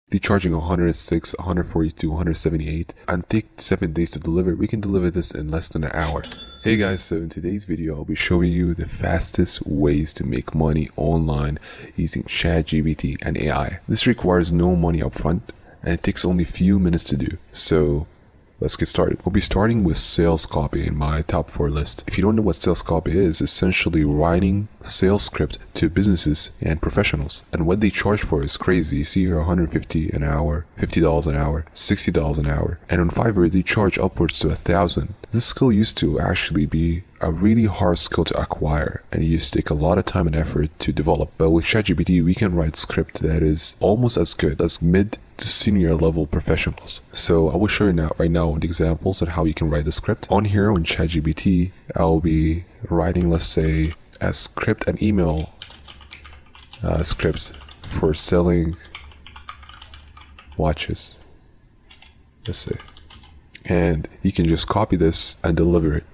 They're charging 106, 142, 178, and take 7 days to deliver. We can deliver this in less than an hour. Hey guys, so in today's video, I'll be showing you the fastest ways to make money online using Chat GPT and AI. This requires no money upfront, and it takes only a few minutes to do. So let's get started. We'll be starting with sales copy in my top 4 list. If you don't know what sales copy is, essentially writing sales script to businesses and professionals. And what they charge for is crazy. You see here $150 an hour, $50 an hour, $60 an hour. And on Fiverr, they charge upwards to $1,000. This skill used to actually be a really hard skill to acquire, and it used to take a lot of time and effort to develop. But with ChatGPT, we can write script that is almost as good as mid to senior level professionals. So I will show you right now the examples on how you can write the script. On here on ChatGPT, I'll be writing, let's say, a script, an email script for selling watches, let's say. And you can just copy this and deliver it.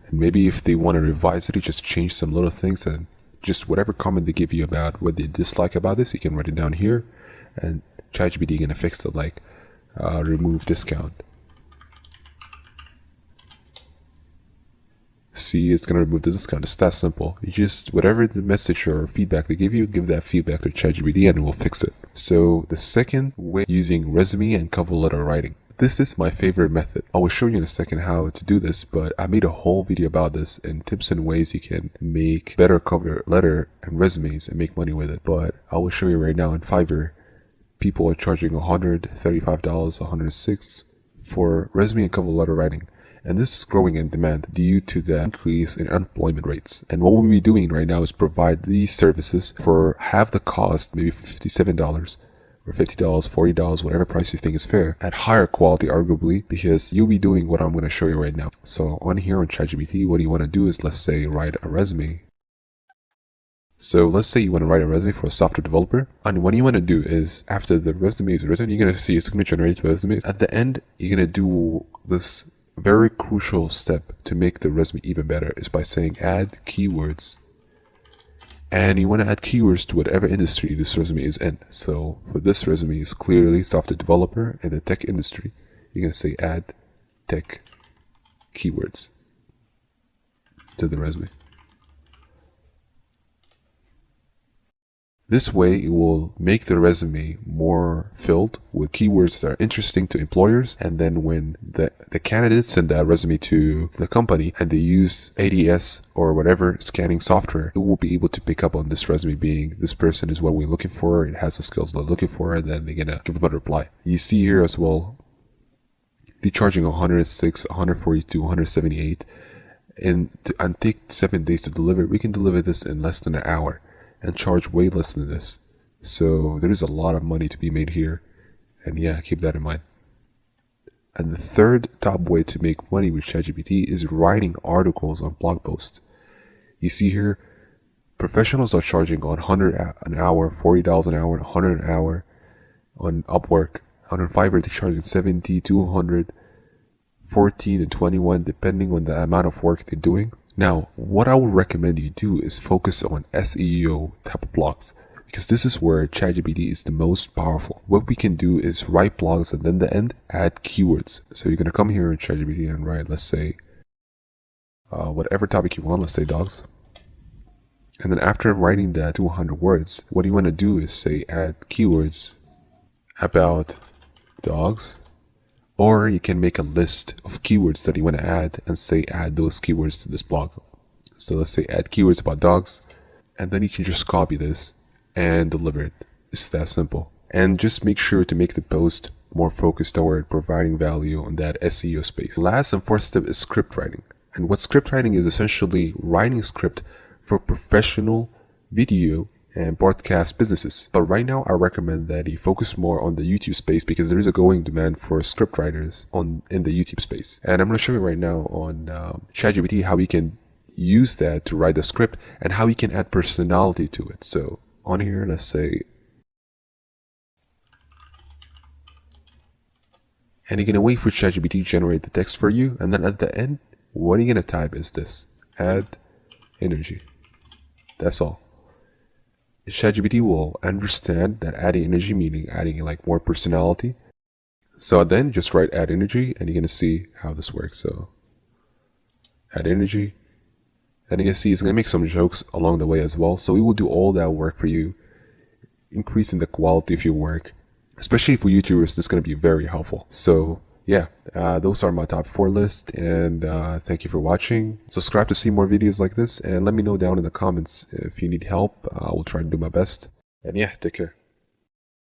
And maybe if they want to revise it, you just change some little things, and just whatever comment they give you about what they dislike about this, you can write it down here, and ChatGPT gonna fix it, like remove discount. See, it's gonna remove the discount. It's that simple. You just, whatever the message or feedback they give you, give that feedback to ChatGPT and it will fix it. So the second way, using resume and cover letter writing. This is my favorite method. I will show you in a second how to do this, but I made a whole video about this and tips and ways you can make better cover letter and resumes and make money with it. But I will show you right now in Fiverr. People are charging $135, $106 for resume and cover letter writing. And this is growing in demand due to the increase in unemployment rates. And what we'll be doing right now is provide these services for half the cost, maybe $57 or $50, $40, whatever price you think is fair, at higher quality arguably, because you'll be doing what I'm going to show you right now. So on here on ChatGPT, what you want to do is, let's say, write a resume. So let's say you want to write a resume for a software developer, and what you want to do is, after the resume is written, you're going to see it's going to generate resumes. At the end, you're going to do this very crucial step to make the resume even better, is by saying add keywords. And you want to add keywords to whatever industry this resume is in. So for this resume is clearly software developer in the tech industry. You're going to say add tech keywords to the resume. This way, it will make the resume more filled with keywords that are interesting to employers. And then when the candidates send that resume to the company and they use ADS or whatever scanning software, it will be able to pick up on this resume being, this person is what we're looking for, it has the skills they're looking for, and then they're gonna give them a reply. You see here as well, they're charging 106, 142, 178, and take 7 days to deliver. We can deliver this in less than an hour and charge way less than this. So there is a lot of money to be made here, and yeah, keep that in mind. And the third top way to make money with ChatGPT is writing articles on blog posts. You see here, professionals are charging on $100 an hour, $40 an hour, $100 an hour on Upwork. On Fiverr, they're charging $70, $200, $14 and $21, depending on the amount of work they're doing. Now, what I would recommend you do is focus on SEO type of blogs, because this is where ChatGPT is the most powerful. What we can do is write blogs and then the end, add keywords. So you're going to come here in ChatGPT and write, let's say, whatever topic you want, let's say dogs. And then after writing that 200 words, what you want to do is say add keywords about dogs. Or you can make a list of keywords that you want to add and say add those keywords to this blog. So let's say add keywords about dogs, and then you can just copy this and deliver it. It's that simple. And just make sure to make the post more focused toward providing value on that SEO space. Last and fourth step is script writing. And what script writing is essentially writing script for professional video and broadcast businesses. But right now, I recommend that you focus more on the YouTube space, because there is a growing demand for script writers in the YouTube space. And I'm going to show you right now on ChatGPT how we can use that to write the script and how we can add personality to it. So on here, let's say, and you're going to wait for ChatGPT to generate the text for you. And then at the end, what you're going to type is this: add energy. That's all. ChatGPT will understand that adding energy, meaning adding like more personality. So then just write add energy and you're going to see how this works. So add energy, and you can see it's going to make some jokes along the way as well. So it will do all that work for you, increasing the quality of your work, especially for YouTubers. This is going to be very helpful. So yeah, those are my top 4 list, and thank you for watching. Subscribe to see more videos like this, and let me know down in the comments if you need help. I will try to do my best. And yeah, take care.